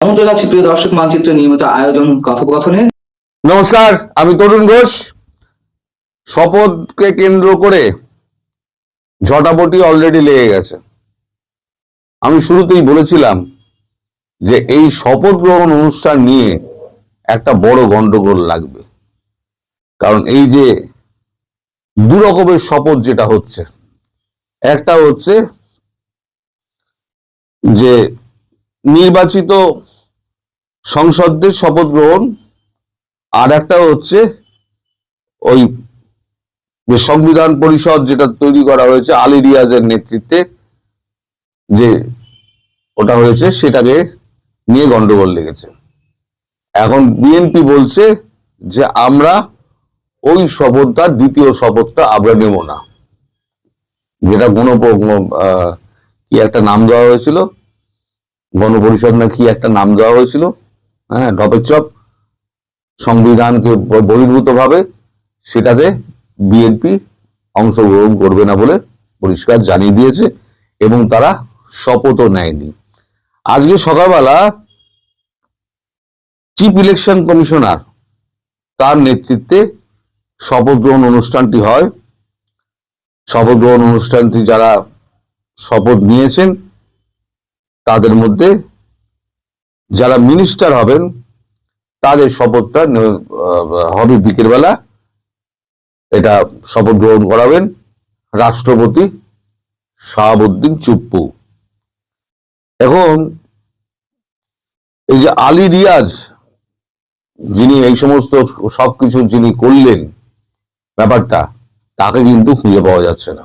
আমন্ত্রণ জানাচ্ছি প্রিয় দর্শক মানচিত্র নিয়মিত আয়োজন কথোপকথনে। নমস্কার, আমি তরুণ ঘোষ। শপথকে কেন্দ্র করে ঝটাপটি অলরেডি লেগে গেছে। আমি শুরুতেই বলেছিলাম যে এই শপথ গ্রহণ অনুষ্ঠান নিয়ে একটা বড় গন্ডগোল লাগবে, কারণ এই যে দু রকমের শপথ যেটা হচ্ছে, একটা হচ্ছে যে নির্বাচিত সংসদদের শপথ গ্রহণ, আর একটা হচ্ছে ওই সংবিধান পরিষদ যেটা তৈরি করা হয়েছে আলী রিয়াজের নেতৃত্বে, যে ওটা হয়েছে সেটাকে নিয়ে গন্ডগোল লেগেছে। এখন বিএনপি বলছে যে আমরা ওই শপথটা, দ্বিতীয় শপথটা আমরা নেব না, যেটা কি একটা নাম দেওয়া হয়েছিল, গণপরিষদ না কি একটা নাম দেওয়া হয়েছিল, হ্যাঁ, ঢপের চপ, সংবিধানকে বহির্ভূত ভাবে, সেটাতে বিএনপি অংশগ্রহণ করবে না বলে পরিষ্কার জানিয়ে দিয়েছে এবং তারা শপথও নেয়নি। আজকে সকালবেলা চিফ ইলেকশন কমিশনার তার নেতৃত্বে শপথ গ্রহণ অনুষ্ঠানটি হয়। শপথ গ্রহণ অনুষ্ঠানটি যারা শপথ নিয়েছেন তাদের মধ্যে যারা মিনিস্টার হবেন তাদের শপথটা হবে বিকেলবেলা। এটা শপথ গ্রহণ করাবেন রাষ্ট্রপতি শাহাবুদ্দিন চুপ্পু। এখন এই যে আলী রিয়াজ, যিনি এই সমস্ত সবকিছু যিনি করলেন ব্যাপারটা, তাকে কিন্তু খুঁজে পাওয়া যাচ্ছে না।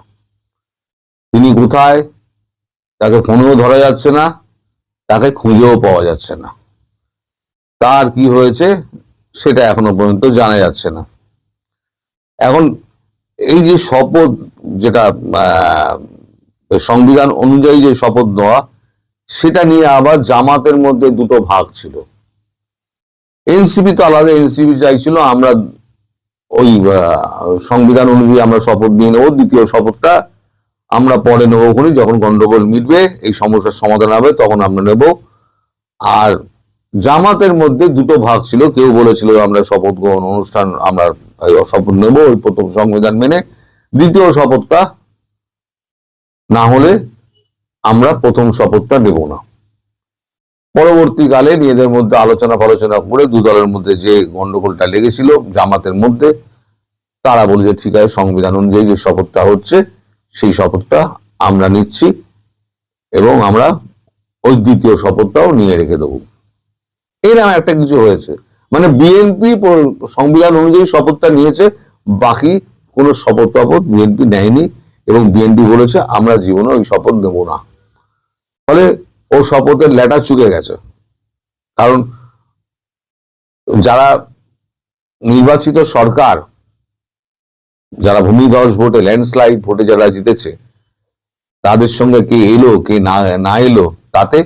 তিনি কোথায়, তাকে ফোনেও ধরা যাচ্ছে না, তাকে খুঁজেও পাওয়া যাচ্ছে না। তার কি হয়েছে সেটা এখনো পর্যন্ত জানা যাচ্ছে না। এখন এই যে শপথ, যেটা সংবিধান অনুযায়ী যে শপথ নেওয়া, সেটা নিয়ে আবার জামাতের মধ্যে দুটো ভাগ ছিল। এনসিপি তো আলাদা, এনসিপি চাইছিল আমরা ওই সংবিধান অনুযায়ী আমরা শপথ নিয়ে নেবো, দ্বিতীয় শপথটা আমরা পরে নেবো, ওখানে যখন গন্ডগোল মিটবে, এই সমস্যার সমাধান হবে তখন আমরা নেব। আর জামাতের মধ্যে দুটো ভাগ ছিল, কেউ বলেছিল আমরা শপথ গ্রহণ অনুষ্ঠান আমরা শপথ নেব ওই প্রথম সংবিধান মেনে, দ্বিতীয় শপথটা না হলে আমরা প্রথম শপথটা নেব না। পরবর্তীকালে নিজেদের মধ্যে আলোচনা করে দু দলের মধ্যে যে গন্ডগোলটা লেগেছিল জামাতের মধ্যে, তারা বলে যে ঠিক আছে, সংবিধান অনুযায়ী যে শপথটা হচ্ছে সেই শপথটা আমরা নিচ্ছি এবং আমরা ওই দ্বিতীয় শপথটাও নিয়ে রেখে দেবো। এরকম একটা কিছু হয়েছে, মানে বিএনপি সংবিধান অনুযায়ী শপথটা নিয়েছে, বাকি কোনো শপথ বিএনপি নেয়নি এবং বিএনপি বলেছে আমরা জীবনে ওই শপথ নেব না। ফলে ও শপথের লেটা চুকে গেছে। কারণ যারা নির্বাচিত সরকার, যারা ভূমিধস ভোটে, ল্যান্ডস্লাইড ভোটে যারা জিতেছে, তাদের সঙ্গে কে এলো কে না এলো তাতে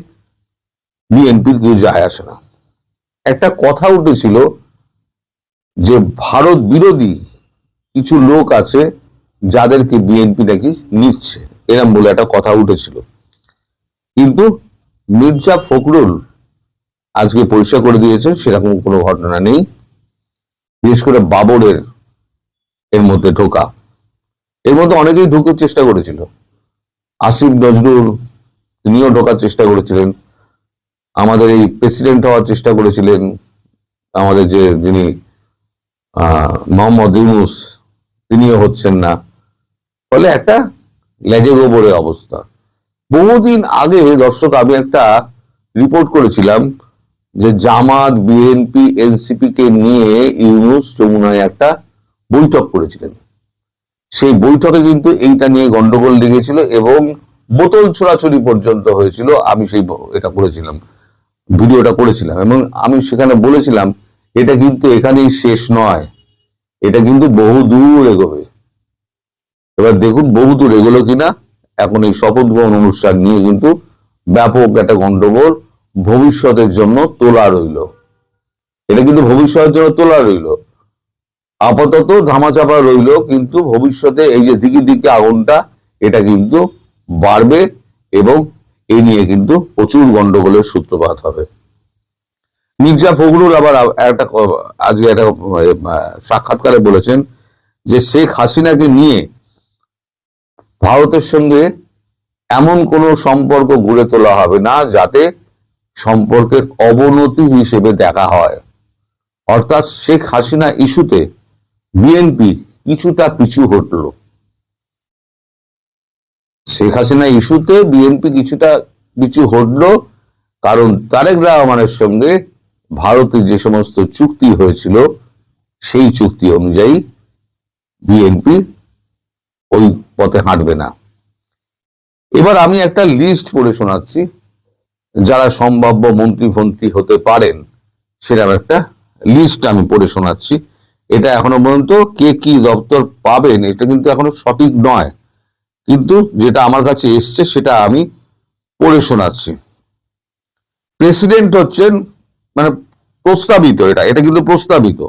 বিএনপির কেউ যায় আসে না। একটা কথা উঠেছিল যে ভারত বিরোধী কিছু লোক আছে যাদেরকে বিএনপি নাকি নিচ্ছে, এরম বলে একটা কথা উঠেছিল। কিন্তু মির্জা ফখরুল আজকে পরিষ্কার করে দিয়েছে সেরকম কোনো ঘটনা নেই। বিশেষ করে বাবরের এর মধ্যে ঢোকা, এর মধ্যে অনেকেই ঢুকার চেষ্টা করেছিল। আসিফ নজরুল তিনিও ঢোকার চেষ্টা করেছিলেন, আমাদের এই প্রেসিডেন্ট হওয়ার চেষ্টা করেছিলেন আমাদের যে যিনি মোহাম্মদ ইউনূস, তিনিও হচ্ছেন না। ফলে একটা লেজে গোবরে অবস্থা। বহুদিন আগে দর্শক আমি একটা রিপোর্ট করেছিলাম যে জামাত, বিএনপি, এনসিপি কে নিয়ে ইউনূস যমুনায় একটা বৈঠক করেছিলেন। সেই বৈঠকে কিন্তু এইটা নিয়ে গন্ডগোল লেগেছিল এবং বোতল ছোড়াছড়ি পর্যন্ত হয়েছিল। আমি সেই এটা করেছিলাম, ভিডিওটা করেছিলাম এবং আমি সেখানে বলেছিলাম এটা কিন্তু এখানেই শেষ নয়, এটা কিন্তু বহুদূর এগোবে। এবার দেখুন বহুদূর এগোলো কিনা। এখন এই শপথ গ্রহণ অনুষ্ঠান নিয়ে কিন্তু ব্যাপক একটা গন্ডগোল ভবিষ্যতের জন্য তোলা রইল। এটা কিন্তু ভবিষ্যতের জন্য তোলা রইল, আপাতত ধামাচাপা রইল, কিন্তু ভবিষ্যতে এই যে দিকে দিকে আগুনটা, এটা কিন্তু বাড়বে এবং এই নিয়ে কিন্তু প্রচুর গন্ডগোলের সূত্রপাত হবে। মির্জা ফখরুল আবার একটা আজকে একটা সাক্ষাৎকারে বলেছেন যে শেখ হাসিনাকে নিয়ে ভারতের সঙ্গে এমন কোনো সম্পর্ক গড়ে তোলা হবে না যাতে সম্পর্কের অবনতি হিসেবে দেখা হয়। অর্থাৎ শেখ হাসিনা ইস্যুতে বিএনপি কিছুটা পিছু হটল। শেখ হাসিনা ইস্যুতে বিএনপি কিছুটা পিছু হটল, কারণ তারেক রহমানের সঙ্গে ভারতের যে সমস্ত চুক্তি হয়েছিল সেই চুক্তি অনুযায়ী বিএনপি ওই পথে হাঁটবে না। এবার আমি একটা লিস্ট পড়ে শোনাচ্ছি যারা সম্ভাব্য মন্ত্রী হতে পারেন, সেরকম একটা লিস্ট আমি পড়ে শোনাচ্ছি। এটা এখনো পর্যন্ত কে কি দপ্তর পাবেন এটা কিন্তু এখনো সঠিক নয়, কিন্তু যেটা আমার কাছে এসছে সেটা আমি পড়ে শোনাচ্ছি। প্রেসিডেন্ট হচ্ছেন, মানে প্রস্তাবিত, এটা কিন্তু প্রস্তাবিত।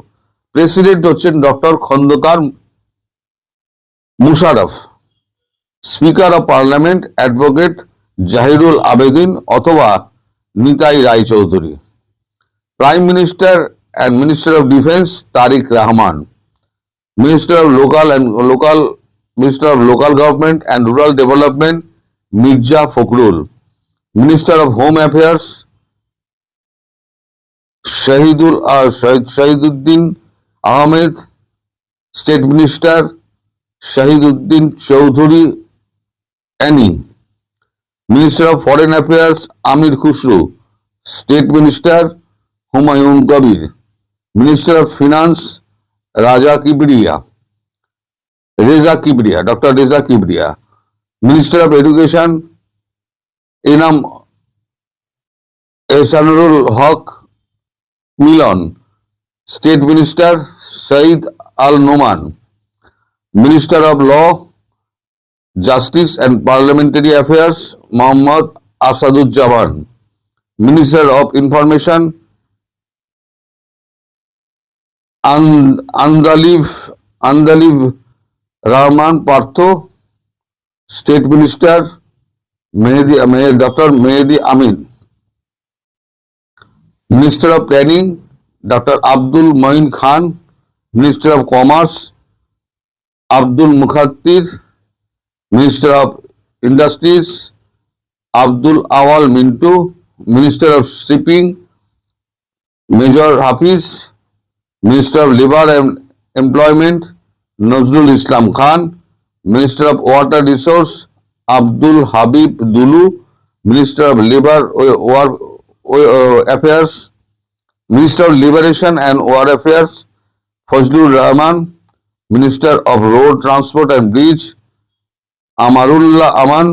প্রেসিডেন্ট হচ্ছেন doctor Khandaker Musharraf. Speaker of parliament advocate Zahirul Abedin অথবা Nitai Roychowdhury. Prime minister and minister of defence Tarique Rahman. Minister of local government and rural development Mirza Fakhrul. Minister of home affairs Shahiduddin Ahmed. State minister Shahiduddin Chowdhury Annie. Minister of foreign affairs Amir Khasru. State minister Humayun Kabir. Minister of finance doctor Reza Kibria. Minister of education Enam Ehsanul Haque Milon. State minister Saeed Al Noman. Minister of law, justice and parliamentary affairs Mohammad Asaduzzaman. Minister of information Andaleeb Rahman Partho. State minister doctor Mehedi Amin. Minister of planning doctor Abdul Moyeen Khan. Minister of commerce Abdul Mukhattir. Minister of industries Abdul Awal Mintoo. Minister of shipping major Hafiz. Minister of labour and employment Nazrul Islam Khan. Minister of water resource Abdul Habib Dulu. Minister of labour affairs minister of liberation and war affairs Fazlur Rahman. Minister of road transport and bridge Amarullah Aman.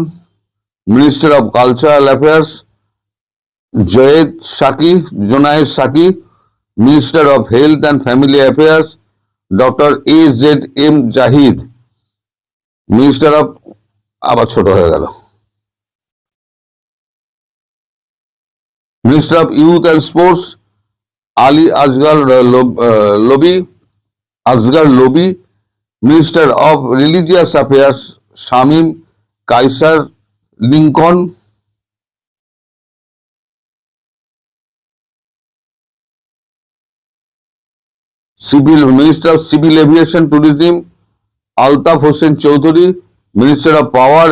Minister of cultural affairs Zonayed Saki. Minister of health and family affairs doctor AZM Zahid. Minister of, আবার ছোট হয়ে গেল, minister of youth and sports Ali Asgar Lobi. Minister of religious affairs Shamim Kaiser Lincoln. Minister of civil aviation tourism Altaf Hossain Chowdhury. Minister of power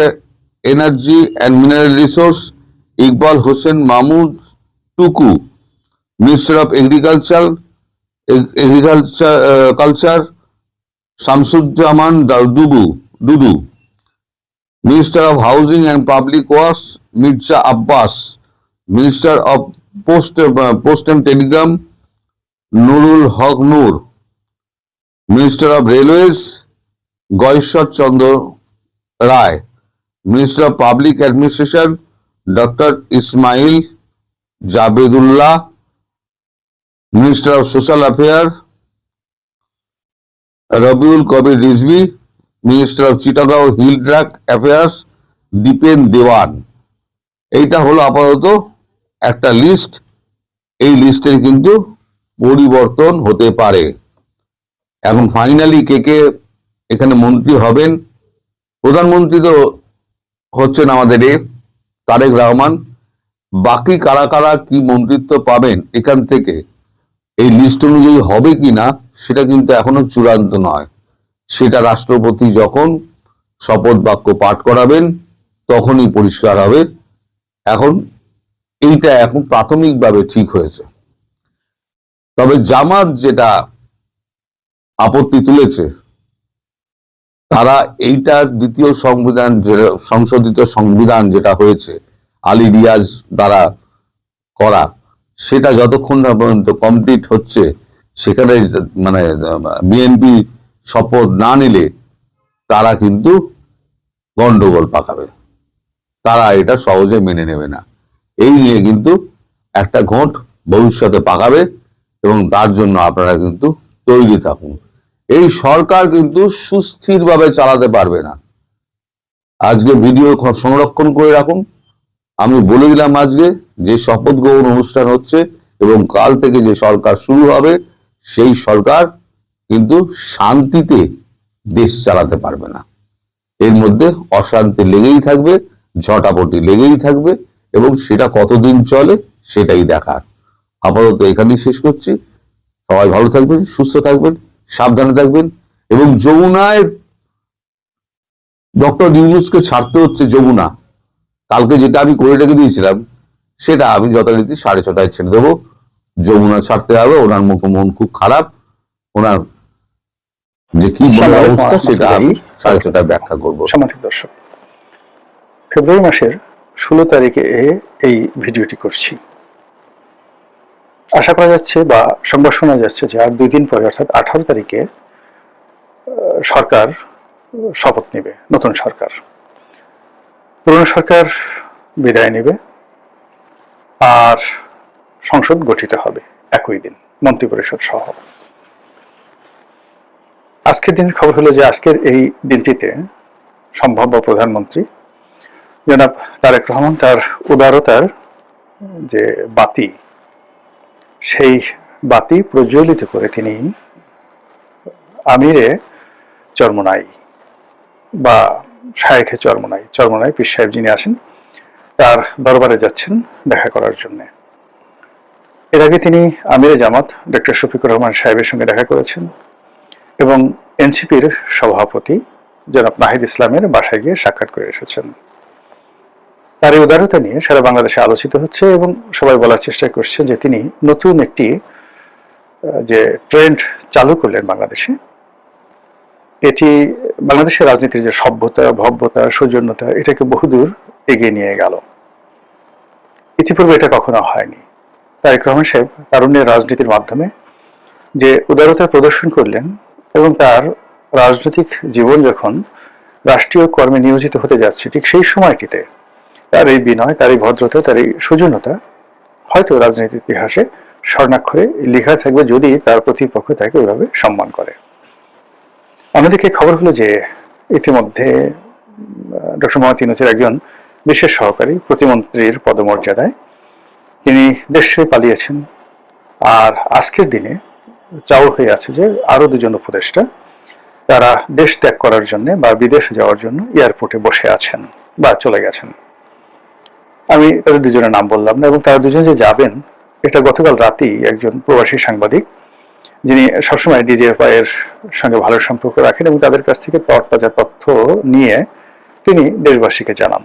energy and mineral resource Iqbal Hossain Mahmud Tuku. Minister of agriculture Shamsuzzaman Dudu. Minister of housing and public works Mirza Abbas. Minister of post and telegram Nurul Haque Noor. Minister of railways Gayeshwar Chandra Roy. Minister of public administration doctor Ismail Zabedullah. Minister of social affair Robiul Kabir Rizvi. Minister of Chittagong hill tract affairs Dipen Dewan. এইটা হলো আপাতত একটা list. এই লিস্টের কিন্তু পরিবর্তন হতে পারে। এখন ফাইনালি কে কে এখানে মন্ত্রী হবেন, প্রধানমন্ত্রী তো হচ্ছেন আমাদের তারেক রহমান। বাকি কারা কারা কি মন্ত্রিত্ব পাবেন এখান থেকে এই লিস্ট অনুযায়ী হবে কিনা সেটা কিন্তু এখনো চূড়ান্ত নয়। সেটা রাষ্ট্রপতি যখন শপথ বাক্য পাঠ করাবেন তখনই পরিষ্কার হবে। এইটা এখন প্রাথমিকভাবে ঠিক হয়েছে। তবে জামাত যেটা আপত্তি তুলেছে, তারা এইটার দ্বিতীয় সংশোধিত সংবিধান যেটা হয়েছে আলী রিয়াজ দ্বারা করা, সেটা যতক্ষণ না পর্যন্ত কমপ্লিট হচ্ছে, সেখানে মানে বিএনপি শপথ না নিলে তারা কিন্তু গন্ডগোল পাকাবে, তারা এটা সহজে মেনে নেবে না। এই নিয়ে কিন্তু একটা ঘোট ভবিষ্যতে পাকাবে এবং তার জন্য আপনারা কিন্তু তৈরি থাকুন। এই সরকার কিন্তু সুস্থিরভাবে চালাতে পারবে না। আজকে ভিডিও সংরক্ষণ করে রাখুন। আমি বলে দিলাম আজকে যে শপথ গ্রহণ অনুষ্ঠান হচ্ছে এবং কাল থেকে যে সরকার শুরু হবে, সেই সরকার কিন্তু শান্তিতে দেশ চালাতে পারবে না। এর মধ্যে অশান্তি লেগেই থাকবে, ঝটাপটি লেগেই থাকবে এবং সেটা কতদিন চলে সেটাই দেখার। আপাতত এখানেই শেষ করছি। সবাই ভালো থাকবেন, সুস্থ থাকবেন, সাবধানে থাকবেন। এবং যমুনায় ডক্টর ইউনূসকে ছাড়তে হচ্ছে। যমুনা কালকে যেটা আমি করে রেখে দিয়েছিলাম সেটা আমি যথারীতি 6:30 ছেড়ে দেবো। যমুনা ছাড়তে হবে। ওনার মন খুব খারাপ। ওনার যে কি বলার অবস্থা সেটা আমি 6:30 ব্যাখ্যা করবো। সম্মানিত দর্শক, ফেব্রুয়ারি মাসের 16 তারিখে এই ভিডিওটি করছি। আশা করা যাচ্ছে বা সংবাদ শোনা যাচ্ছে যে আর 2 দিন পরে অর্থাৎ 18 তারিখে সরকার শপথ নেবে, নতুন সরকার। পুরনো সরকার বিদায় নেবে আর সংসদ গঠিত হবে একই দিন, মন্ত্রিপরিষদ সহ। আজকের দিনের খবর হলো যে আজকের এই দিনটিতে সম্ভাব্য প্রধানমন্ত্রী জনাব তারেক রহমান তার উদারতার যে বাতি, সেই বাতি প্রজ্বলিত করে তিনি আমিরে চরমোনাই বা শায়েখে চরমোনাই পীর সাহেব যিনি আসেন, তার দরবারে যাচ্ছেন দেখা করার জন্য। এর আগে তিনি আমিরে জামাত ডক্টর শফিকুর রহমান সাহেবের সঙ্গে দেখা করেছেন এবং এনসিপির সভাপতি জনাব নাহিদ ইসলামের বাসায় গিয়ে সাক্ষাৎ করে এসেছেন। তার এই উদারতা নিয়ে সারা বাংলাদেশে আলোচিত হচ্ছে এবং সবাই বলার চেষ্টা করছে যে তিনি নতুন একটি যে ট্রেন্ড চালু করলেন বাংলাদেশে, এটি বাংলাদেশের রাজনীতির যে সভ্যতা, ভব্যতা, সৌজন্যতা, এটাকে বহুদূর এগিয়ে নিয়ে গেল। ইতিপূর্বে এটা কখনো হয়নি। তারেক রহমান সাহেব তারুণ্যের রাজনীতির মাধ্যমে যে উদারতা প্রদর্শন করলেন এবং তার রাজনৈতিক জীবন যখন রাষ্ট্রীয় কর্মে নিয়োজিত হতে যাচ্ছে, ঠিক সেই সময়টিতে তার এই বিনয়, তার এই ভদ্রতা, তার এই সৌজন্যতা হয়তো রাজনীতির ইতিহাসে স্বর্ণাক্ষরে লেখা থাকবে যদি তার প্রতিপক্ষ তাকে ওইভাবে সম্মান করে। অন্যদিকে খবর হলো যে ইতিমধ্যে ডক্টর মোহাম্মদ ইউনূসের একজন বিশেষ সহকারী প্রতিমন্ত্রীর পদমর্যাদায় তিনি দেশ ছেড়ে পালিয়েছেন। আর আজকের দিনে চাউর হয়ে আছে যে আরো 2 জন উপদেষ্টা তারা দেশ ত্যাগ করার জন্য বা বিদেশে যাওয়ার জন্য এয়ারপোর্টে বসে আছেন বা চলে গেছেন। আমি তাদের 2 জনের নাম বললাম না এবং তারা 2 জন যে যাবেন এটা গতকাল রাতেই একজন প্রবাসী সাংবাদিক, যিনি সবসময় ডিজিএফআই এর সঙ্গে ভালো সম্পর্ক রাখেন এবং তাদের কাছ থেকে তরতাজা তথ্য নিয়ে তিনি দেশবাসীকে জানান।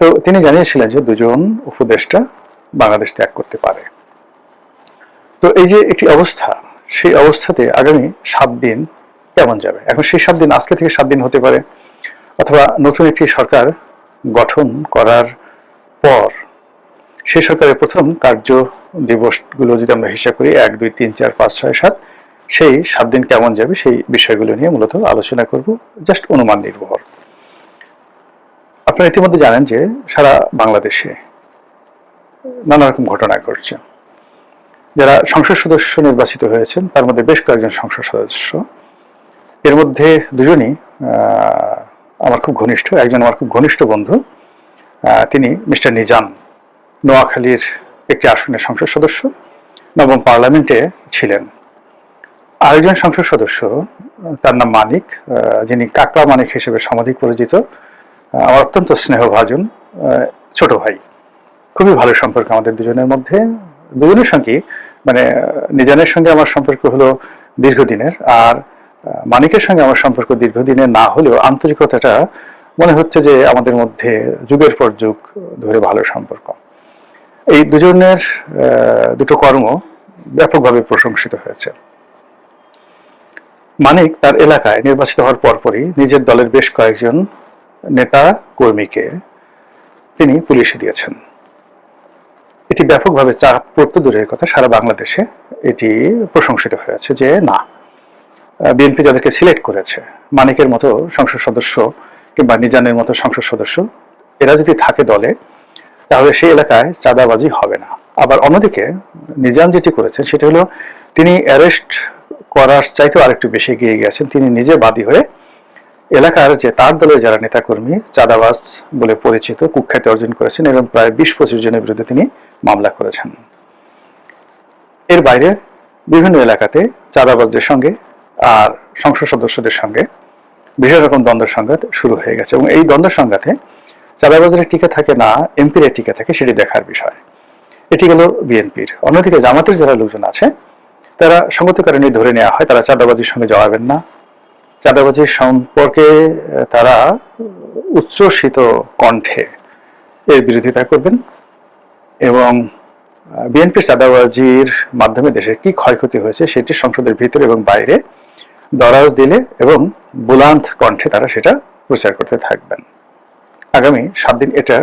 তো তিনি জানিয়েছিলেন যে 2 জন উপদেষ্টা বাংলাদেশ ত্যাগ করতে পারে। তো এই যে একটি অবস্থা, সেই অবস্থাতে আগামী 7 দিন কেমন যাবে? এখন সেই 7 দিন আজকে থেকে 7 দিন হতে পারে, অথবা নতুন একটি সরকার গঠন করার পর সেই সরকারের প্রথম কার্য দিবসগুলো যদি আমরা হিসাব করি 1, 2, 3, 4, 5, 6, 7, সেই 7 দিন কেমন যাবে সেই বিষয়গুলো নিয়ে মূলত আলোচনা করব, জাস্ট অনুমান নির্ভর। আপনারা ইতিমধ্যে জানেন যে সারা বাংলাদেশে নানা রকম ঘটনা ঘটছে। যারা সংসদ সদস্য নির্বাচিত হয়েছেন তার মধ্যে বেশ কয়েকজন সংসদ সদস্য, এর মধ্যে 2 জনই আমার খুব ঘনিষ্ঠ। একজন আমার খুব ঘনিষ্ঠ বন্ধু, তিনি মিস্টার নিজাম, নোয়াখালীর একটি আসনের সংসদ সদস্য, নবম পার্লামেন্টে ছিলেন। আরেকজন সংসদ সদস্য, তার নাম মানিক, যিনি কাকড়া মানিক হিসেবে সমাধিক পরিচিত, আমার অত্যন্ত স্নেহভাজন ছোট ভাই। খুবই ভালো সম্পর্ক আমাদের দুজনের মধ্যে। দুজনের সঙ্গে মানে নিজানের সঙ্গে আমার সম্পর্ক হলো দীর্ঘদিনের, আর মানিকের সঙ্গে আমার সম্পর্ক দীর্ঘদিনের না হলেও আন্তরিকতাটা মনে হচ্ছে যে আমাদের মধ্যে যুগের পর যুগ ধরে ভালো সম্পর্ক। এই দুজনের দুটো কর্ম ব্যাপকভাবে প্রশংসিত হয়েছে। মানিক তার এলাকায় নির্বাচিত হওয়ার পরপরই নিজের দলের বেশ কয়েকজন নেতা কর্মীকে তিনি পুলিশে দিয়েছেন। এটি ব্যাপকভাবে চাপ পড়তে দূরের কথা, সারা বাংলাদেশে এটি প্রশংসিত হয়েছে যে না, বিএনপি যাদেরকে সিলেক্ট করেছে, মানিকের মতো সংসদ সদস্য কিংবা নিজানের মতো সংসদ সদস্য, এরা যদি থাকে দলে তাহলে সেই এলাকায় চাঁদাবাজি হবে না। আবার অন্যদিকে নিজান যেটি করেছেন সেটা হলো তিনি অ্যারেস্ট করার চাইতেও আরেকটু বেশি এগিয়ে গেছেন। তিনি নিজে বাদী হয়ে এলাকার যে তার দলের যারা নেতাকর্মী চাঁদাবাজ বলে পরিচিত, কুখ্যাতি অর্জন করেছেন এবং প্রায় 20-25 জনের বিরুদ্ধে তিনি মামলা করেছেন। এর বাইরে বিভিন্ন এলাকাতে চাঁদাবাজদের সঙ্গে আর সংসদ সদস্যদের সঙ্গে বিভিন্ন রকম দ্বন্দ্ব সংঘাত শুরু হয়ে গেছে, এবং এই দ্বন্দ্ব সংঘাতে চাঁদাবাজের টিকে থাকে না এমপির টিকে থাকে সেটি দেখার বিষয়। এটি গেল বিএনপির। অন্যদিকে জামাতের যারা লোকজন আছে তারা সঙ্গত কারণে ধরে নেওয়া হয় তারা চাঁদাবাজির সঙ্গে জড়াবেন না, চাঁদাবাজির সম্পর্কে তারা উচ্ছ্বসিত কণ্ঠে এর বিরোধিতা করবেন, এবং বিএনপির চাঁদাবাজির মাধ্যমে দেশের কি ক্ষয়ক্ষতি হয়েছে সেটি সংসদের ভিতরে এবং বাইরে দরাজ দিলে এবং বুলান্ত কণ্ঠে তারা সেটা প্রচার করতে থাকবেন। আগামী 7 দিন এটা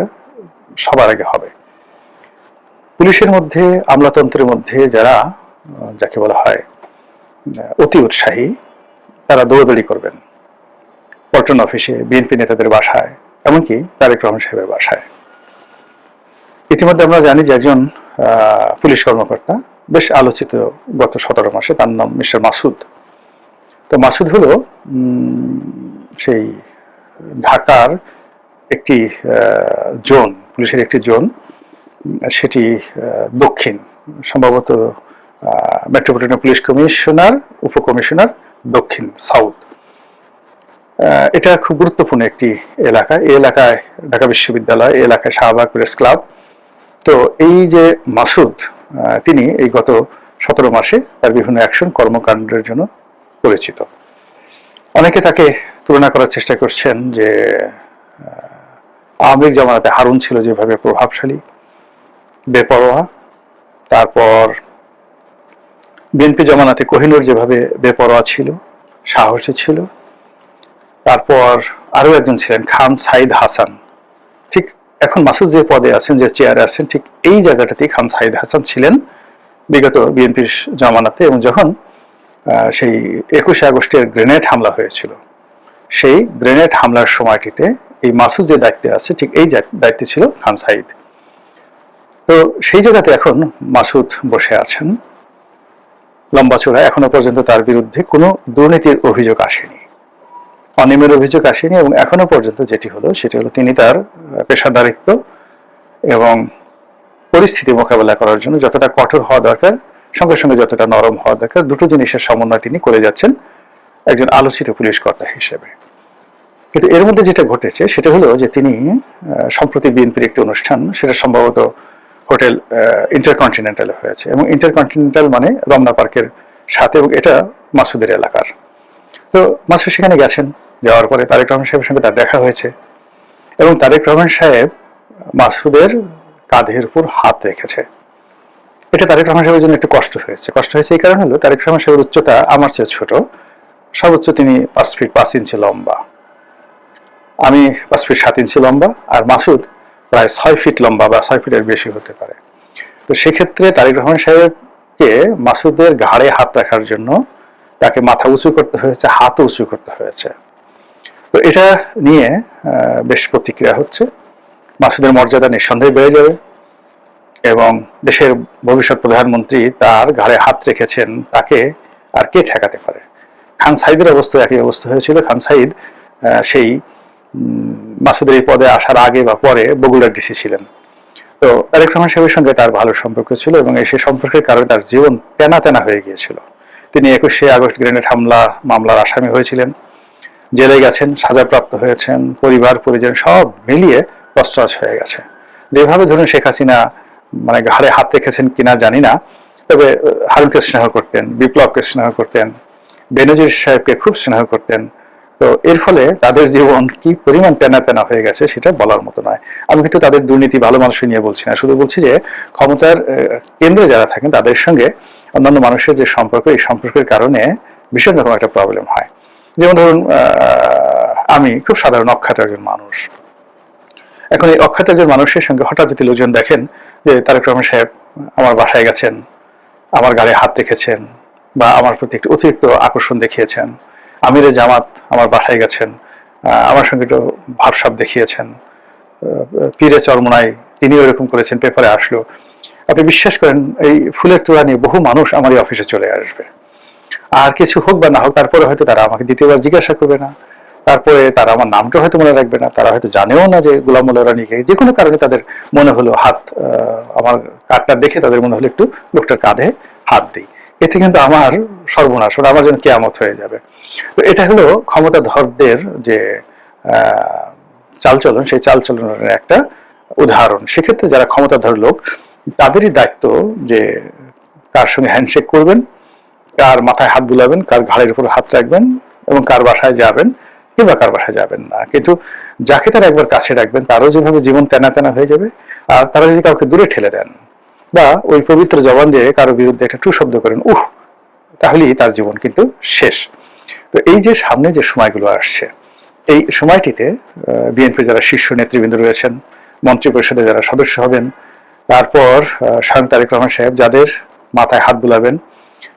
সবার আগে হবে। পুলিশের মধ্যে, আমলাতন্ত্রের মধ্যে যারা যাকে বলা হয় অতি উৎসাহী, তারা দৌড়দৌড়ি করবেন পল্টন অফিসে, বিএনপি নেতাদের বাসায়, এমনকি তারেক রহমান সাহেবের বাসায়। ইতিমধ্যে আমরা জানি যে একজন পুলিশ কর্মকর্তা বেশ আলোচিত গত 17 মাসে, তার নাম মিস্টার মাসুদ। তো মাসুদ হলো সেই ঢাকার একটি জোন, পুলিশের একটি জোন, সেটি দক্ষিণ, সম্ভবত মেট্রোপলিটন পুলিশ কমিশনার, উপকমিশনার দক্ষিণ, সাউথ। এটা খুব গুরুত্বপূর্ণ একটি এলাকা। এই এলাকায় ঢাকা বিশ্ববিদ্যালয়, এই এলাকায় শাহবাগ প্রেস ক্লাব। তো এই যে মাসুদ, তিনি এই গত 17 মাসে তার বিভিন্ন অ্যাকশন কর্মকাণ্ডের জন্য পরিচিত। অনেকে তাকে তুলনা করার চেষ্টা করছেন যে আওয়ামী লীগ জামানাতে হারুন ছিল যেভাবে প্রভাবশালী, বেপরোয়া, তারপর বিএনপি জামানাতে কোহিনুর যেভাবে বেপরোয়া ছিল, সাহসী ছিল, তারপর আরো একজন ছিলেন খান সাইদ হাসান। ঠিক এখন মাসুদ যে পদে আছেন, যে চেয়ারে আছেন, ঠিক এই জায়গাটাতেই খান সাইদ হাসান ছিলেন বিগত বিএনপির জামানাতে। এবং যখন সেই 21শে আগস্টের গ্রেনেড হামলা হয়েছিল, সেই গ্রেনেড হামলার সময়টিতে এই মাসুদ যে দায়িত্বে আছে, ঠিক এই দায়িত্বে ছিল খান সাইদ। তো সেই জায়গাতে এখন মাসুদ বসে আছেন লম্বা চূড়া। এখনো পর্যন্ত তার বিরুদ্ধে কোনো দুর্নীতির অভিযোগ আসেনি, অনিয়মের অভিযোগ আসেনি, এবং এখনো পর্যন্ত যেটি হলো সেটি হলো তিনি তার পেশাদারিত্ব এবং পরিস্থিতি মোকাবেলা করার জন্য যতটা কঠোর হওয়া দরকার, সঙ্গে সঙ্গে যতটা নরম হওয়া দরকার, দুটো জিনিসের সমন্বয় তিনি করে যাচ্ছেন একজন আলোচিত পুলিশ কর্তা হিসেবে। কিন্তু এর মধ্যে যেটা ঘটেছে সেটা হলো যে তিনি সম্প্রতি বিএনপির একটি অনুষ্ঠান, সেটা সম্ভবত হোটেল ইন্টারকন্টিনেন্টালে হয়েছে, এবং ইন্টারকন্টিনেন্টাল মানে রমনা পার্কের সাথে, এবং এটা মাসুদের এলাকার। তো মাসুদ সেখানে গেছেন, যাওয়ার পরে তারেক রহমান সাহেবের সঙ্গে তার দেখা হয়েছে, এবং তারেক রহমান সাহেব মাসুদের কাঁধের উপর হাত রেখেছে। এটা তারেক রহমান সাহেবের জন্য একটু কষ্ট হয়েছে। এই কারণে হলো তারেক রহমান সাহেবের উচ্চতা আমার চেয়ে ছোট, সর্বোচ্চ তিনি 5 ফিট 5 ইঞ্চি লম্বা, আমি 5 ফিট 7 ইঞ্চি লম্বা, আর মাসুদ প্রায় 6 ফিট লম্বা বা 6 ফিটের বেশি হতে পারে। তো সেক্ষেত্রে তারেক রহমান সাহেবকে মাসুদের ঘাড়ে হাত রাখার জন্য তাকে মাথা উঁচু করতে হয়েছে, হাতও উঁচু করতে হয়েছে। তো এটা নিয়ে বেশ প্রতিক্রিয়া হচ্ছে। মাসুদের মর্যাদা নিঃসন্দেহে বেড়ে যাবে, এবং দেশের ভবিষ্যৎ প্রধানমন্ত্রী তার ঘাড়ে হাত রেখেছেন, তাকে আর কে ঠেকাতে পারে। খান সাইদের অবস্থা একই অবস্থা হয়েছিল। খান সাইদ সেই মাসুদের এই পদে আসার আগে বা পরে বগুড়ার ডিসি ছিলেন। তো তারেক রহমান সাহেবের সঙ্গে তার ভালো সম্পর্ক ছিল, এবং সেই সম্পর্কের কারণে তার জীবন তেনা তেনা হয়ে গিয়েছিল। তিনি 21শে আগস্ট গ্রেনেড মামলার আসামি হয়েছিলেন, জেলে গেছেন, সাজাপ্রাপ্ত হয়েছেন, পরিবার পরিজন সব মিলিয়ে তছনছ হয়ে গেছে। যেভাবে ধরুন শেখ হাসিনা মানে ঘাড়ে হাত রেখেছেন কিনা জানি না, তবে হারুনকে স্নেহ করতেন, বিপ্লবকে স্নেহ করতেন, বেনজির সাহেবকে খুব স্নেহ করতেন। তো এর ফলে তাদের জীবন কি পরিমাণ তেনা তেনা হয়ে গেছে সেটা বলার মতো নয়। আমি কিন্তু তাদের দুর্নীতি ভালো মানুষের নিয়ে বলছি না, শুধু বলছি যে ক্ষমতার কেন্দ্রে যারা থাকেন তাদের সঙ্গে অন্যান্য মানুষের যে সম্পর্ক, এই সম্পর্কের কারণে ভীষণ রকম একটা প্রবলেম হয়। যেমন ধরুন আমি খুব সাধারণ অখ্যাত একজন মানুষ, এখন এই অখ্যাত একজন মানুষের সঙ্গে হঠাৎ যদি লোকজন দেখেন যে তারেক রহমান সাহেব আমার বাসায় গেছেন, আমার গায়ে হাত রেখেছেন, বা আমার প্রতি একটু অতিরিক্ত আকর্ষণ দেখিয়েছেন, আমিরে জামাত আমার বাসায় গেছেন, আমার সঙ্গে একটু ভাবসাব দেখিয়েছেন, পীরে চরমোনাই তিনিও এরকম করেছেন, পেপারে আসলো, আপনি বিশ্বাস করেন এই ফুলের তোড়া নিয়ে বহু মানুষ আমার এই অফিসে চলে আসবে। আর কিছু হোক বা না হোক, তারপরে হয়তো তারা আমাকে দ্বিতীয়বার জিজ্ঞাসা করবে না, তারপরে তারা আমার নামটা হয়তো মনে রাখবে না, তারা হয়তো জানেও না যে গোলাম মোল্লা রানীকে। যে কোনো কারণে তাদের মনে হলো হাত, আমার কার্ডটা দেখে তাদের মনে হলো একটু লোকটার কাঁধে হাত দিই, এতে কিন্তু আমার সর্বনাশ, ওরা আমার জন্য কেয়ামত হয়ে যাবে। তো এটা হলো ক্ষমতাধরদের যে চালচলন, সেই চালচলনের একটা উদাহরণ। সেক্ষেত্রে যারা ক্ষমতাধর লোক, তাদেরই দায়িত্ব যে কার সঙ্গে হ্যান্ডশেক করবেন, কার মাথায় হাত বুলাবেন, কার ঘাড়ের উপর হাত রাখবেন, এবং কার বাসায় যাবেন কিংবা কার বাসায় যাবেন না। কিন্তু যাকে তারা একবার কাছে রাখবেন তারও যেভাবে জীবন তেনা তেনা হয়ে যাবে। আর তারা যদি কাউকে দূরে ঠেলে দেন বা ওই পবিত্র জবান দিয়ে কারো বিরুদ্ধে একটা টু শব্দ করেন, তাহলেই তার জীবন কিন্তু শেষ। তো এই যে সামনে যে সময়গুলো আসছে, এই সময়টিতে বিএনপির যারা শীর্ষ নেতৃবৃন্দ রয়েছেন, মন্ত্রী পরিষদে যারা সদস্য হবেন, তারপর স্বয়ং তারেক রহমান সাহেব যাদের মাথায় হাত বুলাবেন,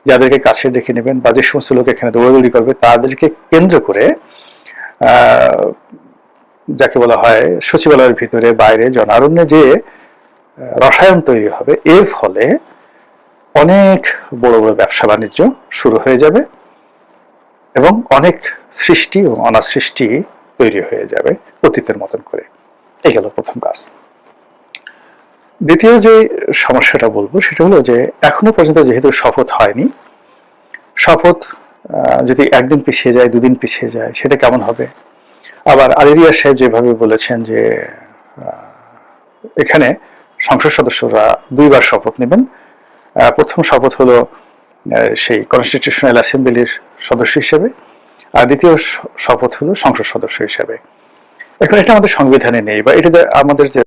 যাদেরকে কাছে ডেকে নেবেন, বা যে সমস্ত লোক এখানে দৌড়াদৌড়ি করবে, তাদেরকে কেন্দ্র করে যাকে বলা হয় সচিবালয়ের ভিতরে বাইরে জনারণ্যে যে রসায়ন তৈরি হবে, এর ফলে অনেক বড় বড় ব্যবসা বাণিজ্য শুরু হয়ে যাবে এবং অনেক সৃষ্টি এবং অনাসৃষ্টি তৈরি হয়ে যাবে অতীতের মতন করে। এই গেল প্রথম কাজ। দ্বিতীয় যে সমস্যাটা বলবো সেটা হলো যে এখনো পর্যন্ত যেহেতু শপথ হয়নি, শপথ যদি একদিন পিছিয়ে যায়, দুদিন পিছিয়ে যায়, সেটা কেমন হবে? আবার আলিরিয়া সাহেব যেভাবে বলেছেন যে এখানে সংসদ সদস্যরা দুইবার শপথ নেবেন, প্রথম শপথ হলো সেই কনস্টিটিউশনাল অ্যাসেম্বলির সদস্য হিসেবে, আর দ্বিতীয় শপথ হলো সংসদ সদস্য হিসেবে। এখন এটা আমাদের সংবিধানে নেই, বা এটা আমাদের যে